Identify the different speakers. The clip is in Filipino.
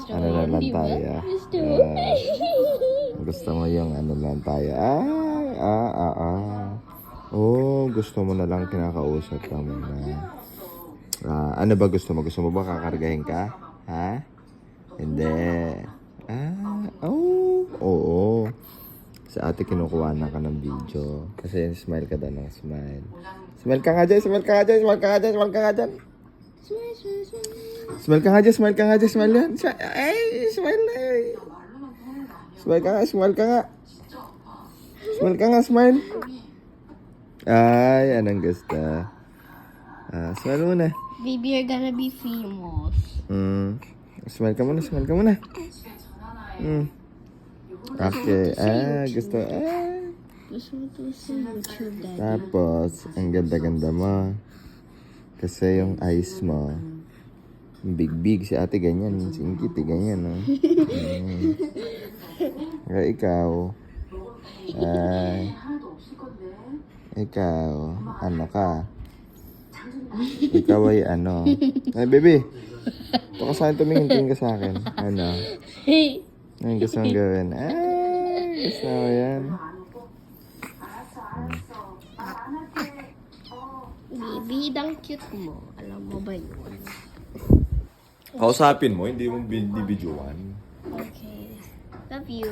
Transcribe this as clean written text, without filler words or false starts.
Speaker 1: ano na lang
Speaker 2: Di ba?
Speaker 1: tayo.
Speaker 2: Gusto.
Speaker 1: Gusto mo yung ano lang tayo. Oh, gusto mo na lang kinakausap ka muna. Ano ba gusto mo? Gusto mo ba kakargahin ka? Ha? Hindi. Oo. Sa ate kinukuha na ka ng video. Kasi smile ka daw ng smile. Smile ka nga dyan, smile ka nga dyan, smile ka nga dyan, smile ka nga dyan. Smile ka nga dyan, smile ka nga dyan, smile yan. Ay, smile na eh. Smile ka nga, smile ka nga. Smile ka nga, smile. Ay, anong gusto? Smile muna.
Speaker 2: Baby, you're gonna be famous.
Speaker 1: Smile ka muna, smile ka muna. Okay, gusto,
Speaker 2: Gusto mo to sa YouTube, Daddy.
Speaker 1: Tapos, ang ganda-ganda mo. Kasi yung eyes mo, big-big. Si ate ganyan, si Ingkiti ganyan, no? Kaya ikaw, ikaw, ano ka? Ikaw ay ano? Ay, baby! Ito ka sa akin tumingin ka sa akin. Ano?
Speaker 2: Hey!
Speaker 1: Anong gusto mong gawin? Gusto mo yan?
Speaker 2: Baby, ang cute mo. Alam mo ba yun?
Speaker 1: Kausapin mo, hindi mo binibidyoan.
Speaker 2: Okay. Love you.